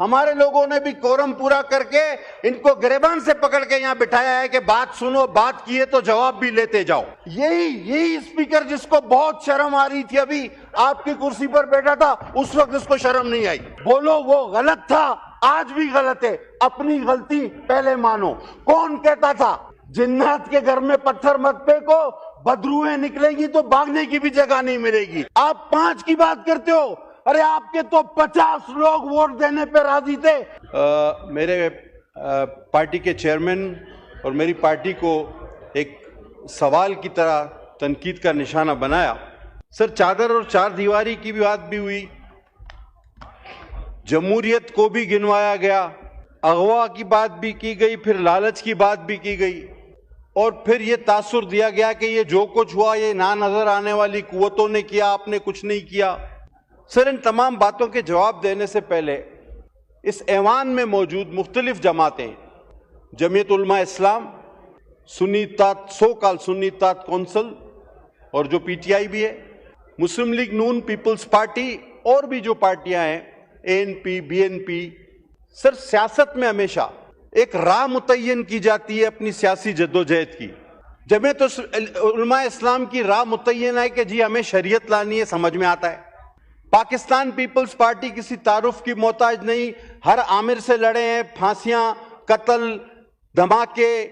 ہمارے لوگوں نے بھی کورم پورا کر کے ان کو گریبان سے پکڑ کے یہاں بٹھایا ہے کہ بات سنو، بات کیے تو جواب بھی لیتے جاؤ۔ یہی اسپیکر جس کو بہت شرم آ رہی تھی، ابھی آپ کی کرسی پر بیٹھا تھا، اس وقت اس کو شرم نہیں آئی۔ بولو وہ غلط تھا، آج بھی غلط ہے، اپنی غلطی پہلے مانو۔ کون کہتا تھا جنات کے گھر میں پتھر مت پھینکو، بدروہیں نکلے گی تو بھاگنے کی بھی جگہ نہیں ملے گی؟ آپ 5 کی بات کرتے ہو، ارے آپ کے تو 50 لوگ ووٹ دینے پہ راضی تھے۔ میرے پارٹی کے چیئرمین اور میری پارٹی کو ایک سوال کی طرح تنقید کا نشانہ بنایا۔ سر، چادر اور چار دیواری کی بھی بات بھی ہوئی، جمہوریت کو بھی گنوایا گیا، اغوا کی بات بھی کی گئی، پھر لالچ کی بات بھی کی گئی، اور پھر یہ تاثر دیا گیا کہ یہ جو کچھ ہوا یہ نہ نظر آنے والی قوتوں نے کیا، آپ نے کچھ نہیں کیا۔ سر، ان تمام باتوں کے جواب دینے سے پہلے اس ایوان میں موجود مختلف جماعتیں، جمعیت علماء اسلام، سنی اتحاد، سو کال سنی اتحاد کونسل، اور جو پی ٹی آئی بھی ہے، مسلم لیگ نون، پیپلز پارٹی، اور بھی جو پارٹیاں ہیں، A N P, B N P. Sir, سیاست میں ہمیشہ ایک راہ متعین کی جاتی ہے اپنی سیاسی جدوجہد کی۔ جمعیت علماء اسلام کی راہ متعین ہے کہ جی ہمیں شریعت لانی ہے، سمجھ میں آتا ہے۔ پاکستان پیپلز پارٹی کسی تعارف کی محتاج نہیں، ہر عامر سے لڑے ہیں، پھانسیاں، قتل، دھماکے،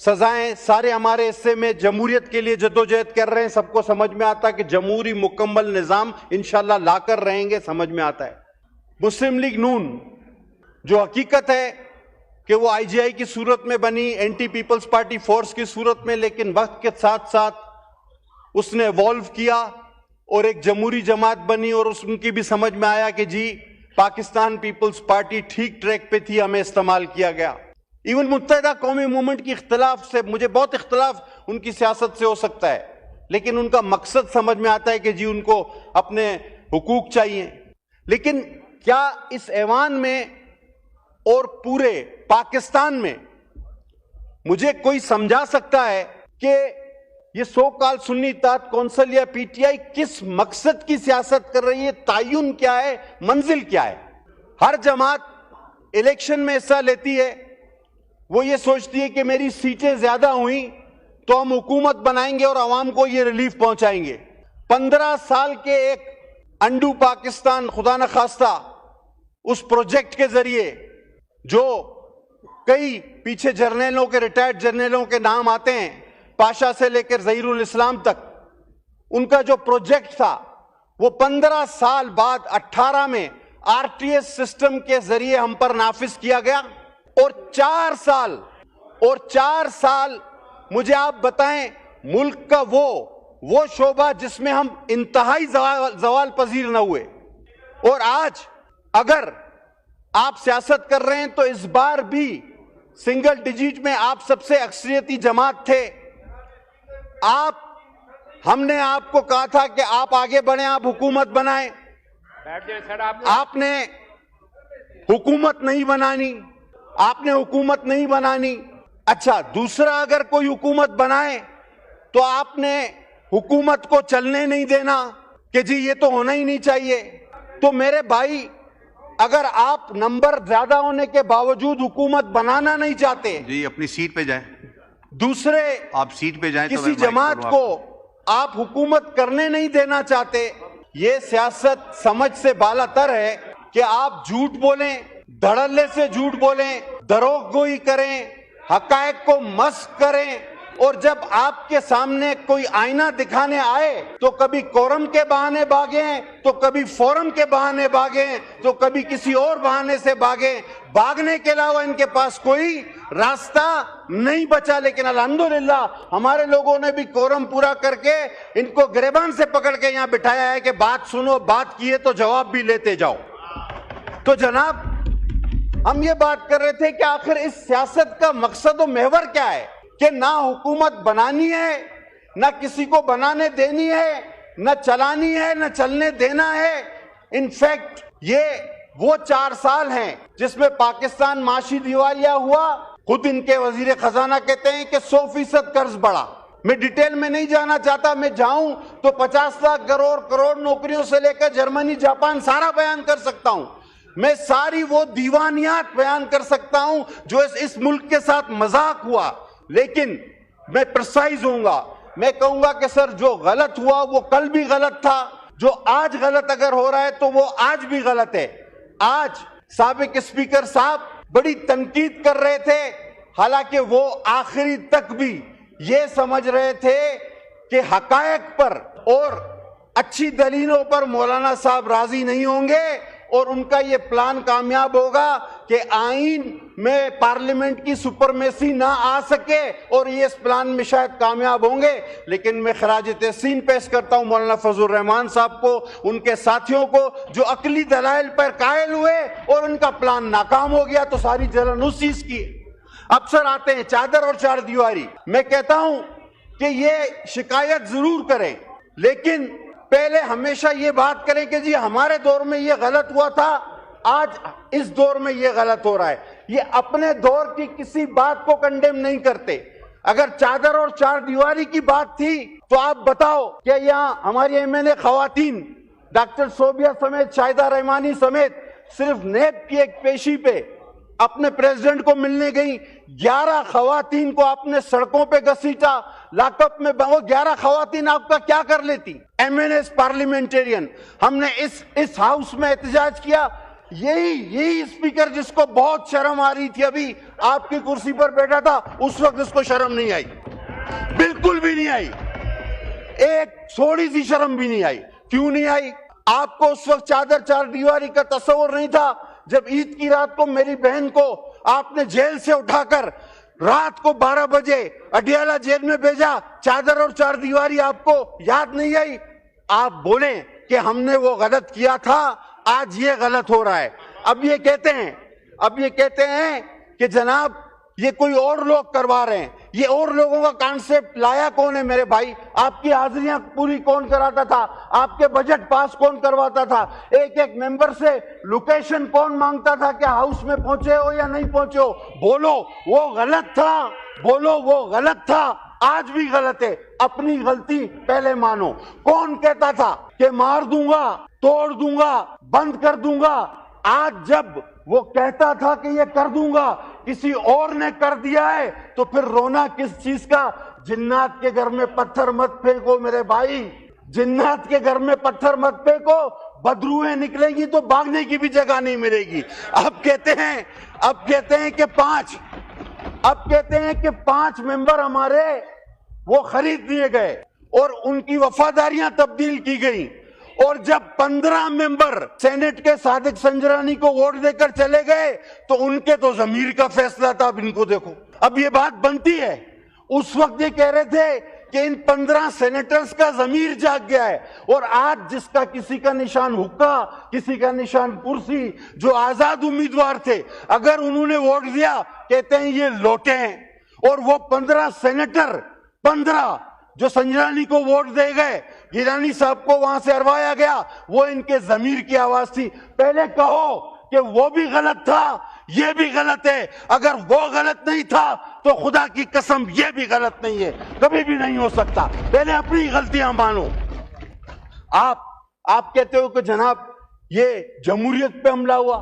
سزائیں سارے ہمارے حصے میں، جمہوریت کے لیے جدوجہد کر رہے ہیں، سب کو سمجھ میں آتا ہے کہ جمہوری مکمل نظام انشاءاللہ لا کر رہیں گے، سمجھ میں آتا ہے۔ مسلم لیگ نون، جو حقیقت ہے کہ وہ آئی جی آئی کی صورت میں بنی، اینٹی پیپلز پارٹی فورس کی صورت میں، لیکن وقت کے ساتھ ساتھ اس نے ایوالو کیا اور ایک جمہوری جماعت بنی، اور ان کی بھی سمجھ میں آیا کہ جی پاکستان پیپلز پارٹی ٹھیک ٹریک پہ تھی، ہمیں استعمال کیا گیا۔ ایون متحدہ قومی موومنٹ کی اختلاف سے مجھے بہت اختلاف ان کی سیاست سے ہو سکتا ہے، لیکن ان کا مقصد سمجھ میں آتا ہے کہ جی ان کو اپنے حقوق چاہیے۔ لیکن کیا اس ایوان میں اور پورے پاکستان میں مجھے کوئی سمجھا سکتا ہے کہ یہ سو کال سنی اتحاد کونسل یا پی ٹی آئی کس مقصد کی سیاست کر رہی ہے؟ تعین کیا ہے؟ منزل کیا ہے؟ ہر جماعت الیکشن میں حصہ لیتی ہے، وہ یہ سوچتی ہے کہ میری سیٹیں زیادہ ہوئیں تو ہم حکومت بنائیں گے اور عوام کو یہ ریلیف پہنچائیں گے۔ 15 سال کے ایک انڈو پاکستان، خدا نخواستہ، اس پروجیکٹ کے ذریعے جو کئی پیچھے جرنیلوں کے، ریٹائرڈ جرنیلوں کے نام آتے ہیں، پاشا سے لے کر ظہیر الاسلام تک، ان کا جو پروجیکٹ تھا وہ 15 سال بعد 18 میں آر ٹی ایس سسٹم کے ذریعے ہم پر نافذ کیا گیا، اور 4 سال مجھے آپ بتائیں ملک کا وہ شعبہ جس میں ہم انتہائی زوال پذیر نہ ہوئے۔ اور آج اگر آپ سیاست کر رہے ہیں تو اس بار بھی سنگل ڈیجٹ میں آپ سب سے اکثریتی جماعت تھے۔ ہم نے آپ کو کہا تھا کہ آپ آگے بڑھیں، آپ حکومت بنائیں، آپ نے حکومت نہیں بنانی، اچھا دوسرا اگر کوئی حکومت بنائے تو آپ نے حکومت کو چلنے نہیں دینا کہ جی یہ تو ہونا ہی نہیں چاہیے۔ تو میرے بھائی، اگر آپ نمبر زیادہ ہونے کے باوجود حکومت بنانا نہیں چاہتے، جی اپنی سیٹ پہ جائیں، دوسرے آپ سیٹ پہ جائیں، کسی جماعت کو آپ حکومت کرنے نہیں دینا چاہتے، یہ سیاست سمجھ سے بالا تر ہے کہ آپ جھوٹ بولیں، دھڑلے سے جھوٹ بولیں، دروغ گوئی کریں، حقائق کو مسخ کریں، اور جب آپ کے سامنے کوئی آئینہ دکھانے آئے تو کبھی کورم کے بہانے بھاگیں، تو کبھی فورم کے بہانے بھاگیں، تو کبھی کسی اور بہانے سے بھاگیں۔ بھاگنے کے علاوہ ان کے پاس کوئی راستہ نہیں بچا۔ لیکن الحمدللہ ہمارے لوگوں نے بھی کورم پورا کر کے ان کو گریبان سے پکڑ کے یہاں بٹھایا ہے کہ بات سنو، بات کیے تو جواب بھی لیتے جاؤ۔ تو جناب، ہم یہ بات کر رہے تھے کہ آخر اس سیاست کا مقصد و محور کیا ہے، کہ نہ حکومت بنانی ہے، نہ کسی کو بنانے دینی ہے، نہ چلانی ہے، نہ چلنے دینا ہے۔ انفیکٹ یہ وہ 4 سال ہیں جس میں پاکستان معاشی دیوالیہ ہوا۔ خود ان کے وزیر خزانہ کہتے ہیں کہ 100% قرض بڑھا۔ میں ڈیٹیل میں نہیں جانا چاہتا، میں جاؤں تو 50 لاکھ کروڑ نوکریوں سے لے کر جرمنی، جاپان سارا بیان کر سکتا ہوں، میں ساری وہ دیوانیات بیان کر سکتا ہوں جو اس ملک کے ساتھ مذاق ہوا، لیکن میں پرسائز ہوں گا، میں کہوں گا کہ سر جو غلط ہوا وہ کل بھی غلط تھا، جو آج غلط اگر ہو رہا ہے تو وہ آج بھی غلط ہے۔ آج سابق اسپیکر صاحب بڑی تنقید کر رہے تھے، حالانکہ وہ آخری تک بھی یہ سمجھ رہے تھے کہ حقائق پر اور اچھی دلیلوں پر مولانا صاحب راضی نہیں ہوں گے اور ان کا یہ پلان کامیاب ہوگا کہ آئین میں پارلیمنٹ کی سپرمیسی نہ آ سکے، اور یہ اس پلان میں شاید کامیاب ہوں گے۔ لیکن میں خراج تحسین پیش کرتا ہوں مولانا فضل الرحمان صاحب کو، ان کے ساتھیوں کو، جو عقلی دلائل پر قائل ہوئے اور ان کا پلان ناکام ہو گیا، تو ساری جلن اس چیز کی۔ اب سر آتے ہیں چادر اور چار دیواری۔ میں کہتا ہوں کہ یہ شکایت ضرور کریں، لیکن پہلے ہمیشہ یہ بات کریں کہ جی ہمارے دور میں یہ غلط ہوا تھا، آج اس دور میں یہ غلط ہو رہا ہے۔ یہ اپنے دور کی کسی بات کو کنڈیم نہیں کرتے۔ اگر چادر اور چار دیواری کی بات تھی تو آپ بتاؤ کہ یہاں ہماری MNA خواتین ڈاکٹر صوبیہ سمیت، شاہدہ رحمانی سمیت، صرف نیب کی ایک پیشی پہ اپنے پریزیڈنٹ کو ملنے گئی، 11 خواتین کو آپ نے سڑکوں پہ گھسیٹا، لاک اپ میں۔ وہ 11 خواتین آپ کا کیا کر لیتی؟ MNAs parliamentarian. ہم نے اس ہاؤس میں احتجاج کیا، یہی اسپیکر جس کو بہت شرم آ رہی تھی، ابھی آپ کی کرسی پر بیٹھا تھا، اس وقت اس کو شرم نہیں آئی، بالکل بھی نہیں آئی، ایک تھوڑی سی شرم بھی نہیں آئی۔ کیوں نہیں آئی؟ آپ کو اس وقت چادر چار دیواری کا تصور نہیں تھا۔ جب عید کی رات کو میری بہن کو آپ نے جیل سے اٹھا کر رات کو 12 بجے اڈیالہ جیل میں بھیجا، چادر اور چار دیواری آپ کو یاد نہیں آئی؟ آپ بولیں کہ ہم نے وہ غلط کیا تھا، آج یہ غلط ہو رہا ہے۔ اب یہ کہتے ہیں کہ جناب یہ کوئی اور لوگ کروا رہے ہیں۔ یہ اور لوگوں کا کانسیپٹ لایا کون ہے میرے بھائی؟ آپ کی حاضریاں پوری کون کراتا تھا؟ آپ کے بجٹ پاس کون کرواتا تھا؟ ایک ممبر سے لوکیشن کون مانگتا تھا کہ ہاؤس میں پہنچے ہو یا نہیں پہنچے ہو؟ بولو وہ غلط تھا، بولو وہ غلط تھا، آج بھی غلط ہے۔ اپنی غلطی پہلے مانو۔ کون کہتا تھا کہ مار دوں گا، توڑ دوں گا، بند کر دوں گا؟ آج جب وہ کہتا تھا کہ یہ کر دوں گا، کسی اور نے کر دیا ہے، تو پھر رونا کس چیز کا؟ جنات کے گھر میں پتھر مت پھینکو میرے بھائی، جنات کے گھر میں پتھر مت پھینکو، بدروہیں نکلیں گی تو بھاگنے کی بھی جگہ نہیں ملے گی۔ اب کہتے ہیں کہ 5 ممبر ہمارے وہ خرید دیے گئے اور ان کی وفاداریاں تبدیل کی گئیں، اور جب 15 ممبر سینٹ کے صادق سنجرانی کو ووٹ دے کر چلے گئے تو ان کے تو ضمیر کا فیصلہ تھا۔ اب ان کو دیکھو، اب یہ بات بنتی ہے۔ اس وقت یہ کہہ رہے تھے کہ ان 15 سینیٹرز کا ضمیر جاگ گیا ہے، اور آج جس کا کسی کا نشان حقہ، کسی کا نشان کرسی، جو آزاد امیدوار تھے، اگر انہوں نے ووٹ دیا کہتے ہیں یہ لوٹے ہیں۔ اور وہ 15 سینیٹر 15 جو سنجرانی کو ووٹ دے گئے، گیلانی صاحب کو وہاں سے ہروایا گیا، وہ ان کے ضمیر کی آواز تھی۔ پہلے کہو کہ وہ بھی غلط تھا، یہ بھی غلط ہے۔ اگر وہ غلط نہیں تھا تو خدا کی قسم یہ بھی غلط نہیں ہے، کبھی بھی نہیں ہو سکتا۔ پہلے اپنی غلطیاں مانو۔ آپ کہتے ہو کہ جناب یہ جمہوریت پہ حملہ ہوا،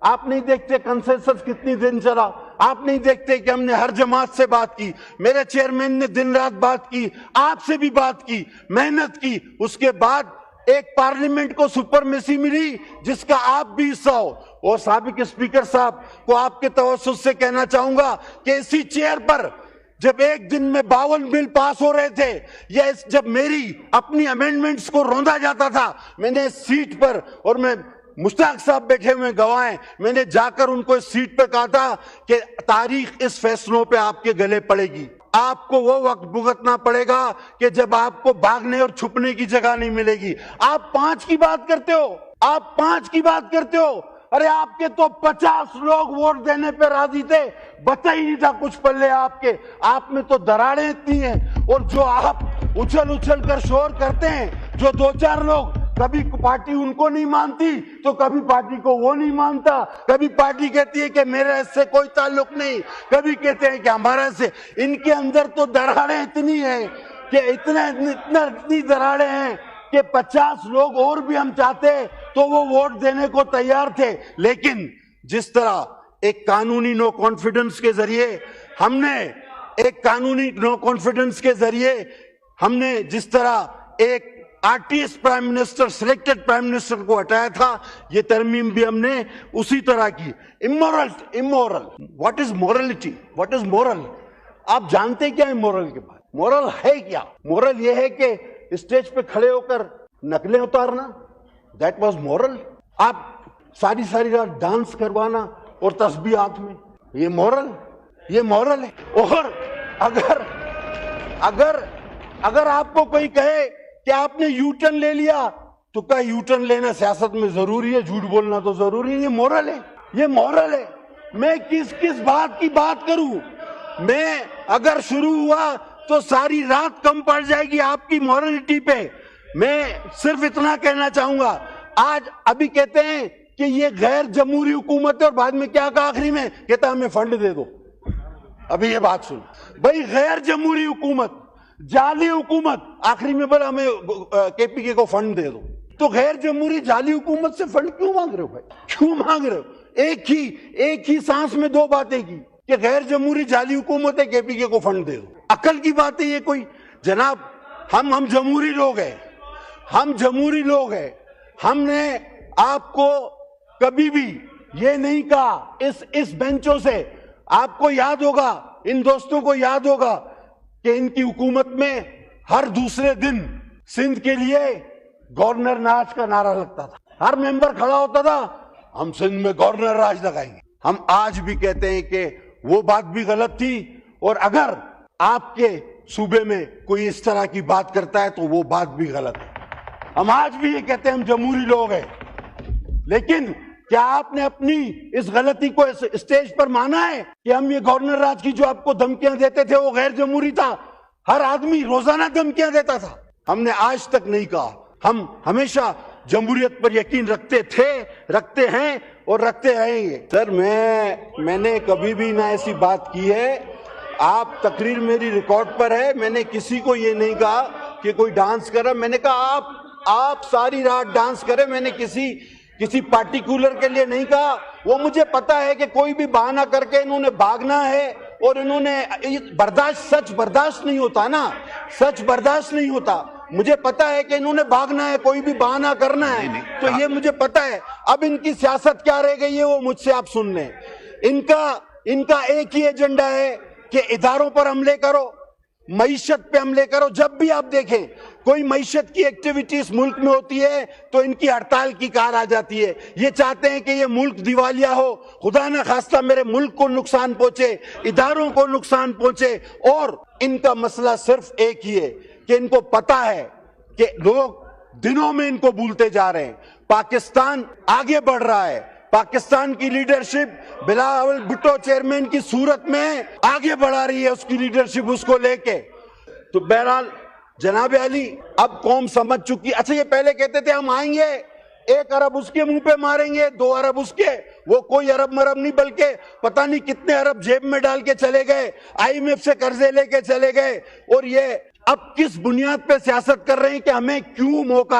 آپ نہیں دیکھتے کنسنسس کتنی دن چلا، آپ نہیں دیکھتے کہ ہم نے ہر جماعت سے بات کی، میرے چیئرمین نے دن رات بات کی، آپ سے بھی بات کی، محنت کی، اس کے بعد ایک پارلیمنٹ کو سپرمیسی ملی جس کا آپ بھی حصہ ہو۔ اور سابق اسپیکر صاحب کو آپ کے توسط سے کہنا چاہوں گا کہ اسی چیئر پر جب ایک دن میں 52 بل پاس ہو رہے تھے، یا جب میری اپنی امینڈمنٹس کو روندا جاتا تھا، میں نے اس سیٹ پر، اور میں مشتاق صاحب بیٹھے ہوئے گواہ ہیں، میں نے جا کر ان کو اس سیٹ پہ کہا تھا کہ تاریخ اس فیصلوں پہ آپ کے گلے پڑے گی۔ آپ کو وہ وقت بھگتنا پڑے گا کہ جب آپ کو بھاگنے اور چھپنے کی جگہ نہیں ملے گی۔ آپ 5 کی بات کرتے ہو، آپ 5 کی بات کرتے ہو، ارے آپ کے تو 50 لوگ ووٹ دینے پہ راضی تھے، بچا ہی نہیں تھا کچھ پلے آپ کے۔ آپ میں تو دراڑیں اتنی ہیں، اور جو آپ اچھل کر شور کرتے ہیں، جو 2-4 لوگ، کبھی پارٹی ان کو نہیں مانتی تو کبھی پارٹی کو وہ نہیں مانتا، کبھی پارٹی کہتی ہے کہ میرے اس سے کوئی تعلق نہیں، کبھی کہتے ہیں کہ ہمارا سے۔ ان کے اندر تو دراڑیں اتنی ہیں کہ اتنی دراڑیں ہیں کہ 50 لوگ اور بھی ہم چاہتے تو وہ ووٹ دینے کو تیار تھے، لیکن جس طرح ایک قانونی نو کانفیڈنس کے ذریعے ہم نے جس طرح ایک آرٹیس prime minister, selected prime minister کو ہٹایا تھا، یہ ترمیم بھی ہم نے اسی طرح کی۔ Amoral, what is morality? What is moral? آپ جانتے کیا ہے مورل کے بعد؟ مورل ہے کیا؟ مورل یہ ہے کہ اسٹیج پہ کھڑے ہو کر نقلیں اتارنا، دیٹ واز مورل۔ آپ ساری رات ڈانس کروانا اور تسبیح ہاتھ میں، یہ مورل ہے۔ اور اگر آپ کو کوئی کہے کہ آپ نے یو ٹرن لے لیا تو کیا یو ٹرن لینا سیاست میں ضروری ہے؟ جھوٹ بولنا تو ضروری ہے، یہ مورل ہے۔ میں کس بات کی بات کروں؟ میں اگر شروع ہوا تو ساری رات کم پڑ جائے گی آپ کی مورلٹی پہ۔ میں صرف اتنا کہنا چاہوں گا، ابھی کہتے ہیں کہ یہ غیر جمہوری حکومت ہے، اور بعد میں کیا کہا آخری میں؟ کہتا ہمیں فنڈ دے دو۔ ابھی یہ بات سن بھائی، غیر جمہوری حکومت، جعلی حکومت، آخری میں بولا ہمیں کے پی کے کو فنڈ دے دو۔ تو غیر جمہوری جعلی حکومت سے فنڈ کیوں مانگ رہے ہو بھائی؟ کیوں مانگ رہے ہو؟ ایک ہی سانس میں دو باتیں کی کہ غیر جمہوری جعلی حکومت ہے، کے پی کے کو فنڈ دے دو۔ عقل کی بات ہے یہ کوئی؟ جناب ہم جمہوری لوگ ہیں، ہم نے آپ کو کبھی بھی یہ نہیں کہا اس بینچوں سے۔ آپ کو یاد ہوگا، ان دوستوں کو یاد ہوگا کہ ان کی حکومت میں ہر دوسرے دن سندھ کے لیے گورنر راج کا نعرہ لگتا تھا، ہر ممبر کھڑا ہوتا تھا، ہم سندھ میں گورنر راج لگائیں گے۔ ہم آج بھی کہتے ہیں کہ وہ بات بھی غلط تھی، اور اگر آپ کے صوبے میں کوئی اس طرح کی بات کرتا ہے تو وہ بات بھی غلط ہے۔ ہم آج بھی یہ کہتے ہیں ہم جمہوری لوگ ہیں، لیکن کیا آپ نے اپنی اس غلطی کو اسٹیج پر مانا ہے کہ ہم یہ گورنر راج کی جو آپ کو دھمکیاں دیتے تھے وہ غیر جمہوری تھا؟ ہر آدمی روزانہ دھمکیاں دیتا تھا۔ ہم نے آج تک نہیں کہا، ہم ہمیشہ جمہوریت پر یقین رکھتے تھے، رکھتے ہیں اور رکھتے رہیں گے۔ سر میں نے کبھی بھی نہ ایسی بات کی ہے، آپ تقریر میری ریکارڈ پر ہے، میں نے کسی کو یہ نہیں کہا کہ کوئی ڈانس کر رہا، میں نے کہا آپ ساری رات ڈانس کریں، میں نے کسی پارٹیکولر کے لیے نہیں کہا۔ وہ مجھے پتا ہے کہ کوئی بھی بہانہ کر کے انہوں نے بھاگنا ہے، اور انہوں نے سچ برداشت نہیں ہوتا نا، سچ برداشت نہیں ہوتا۔ مجھے پتا ہے کہ انہوں نے بھاگنا ہے، کوئی بھی بہانہ کرنا ہے، تو یہ مجھے پتا ہے۔ اب ان کی سیاست کیا رہ گئی ہے وہ مجھ سے آپ سن لیں۔ ان کا ایک ہی ایجنڈا ہے کہ اداروں پر حملے کرو، معیشت پہ حملے کرو۔ جب بھی آپ دیکھیں کوئی معیشت کی ایکٹیویٹی اس ملک میں ہوتی ہے تو ان کی ہڑتال کی کار آ جاتی ہے۔ یہ چاہتے ہیں کہ یہ ملک دیوالیہ ہو، خدا نہ خواستہ میرے ملک کو نقصان پہنچے، اداروں کو نقصان پہنچے۔ اور ان کا مسئلہ صرف ایک ہی ہے کہ ان کو پتا ہے کہ لوگ دنوں میں ان کو بھولتے جا رہے ہیں۔ پاکستان آگے بڑھ رہا ہے، پاکستان کی لیڈرشپ بلاول بھٹو چیئرمین کی صورت میں آگے بڑھا رہی ہے اس کی لیڈرشپ، اس کو لے کے۔ تو بہرحال جناب علی، اب قوم سمجھ چکی۔ اچھا، یہ پہلے کہتے تھے ہم آئیں گے 1 ارب اس کے منہ پہ ماریں گے، 2 ارب اس کے، وہ کوئی ارب مرب نہیں، بلکہ پتہ نہیں کتنے ارب جیب میں ڈال کے چلے گئے، IMF سے قرضے لے کے چلے گئے۔ اور یہ اب کس بنیاد پہ سیاست کر رہے ہیں کہ ہمیں کیوں موقع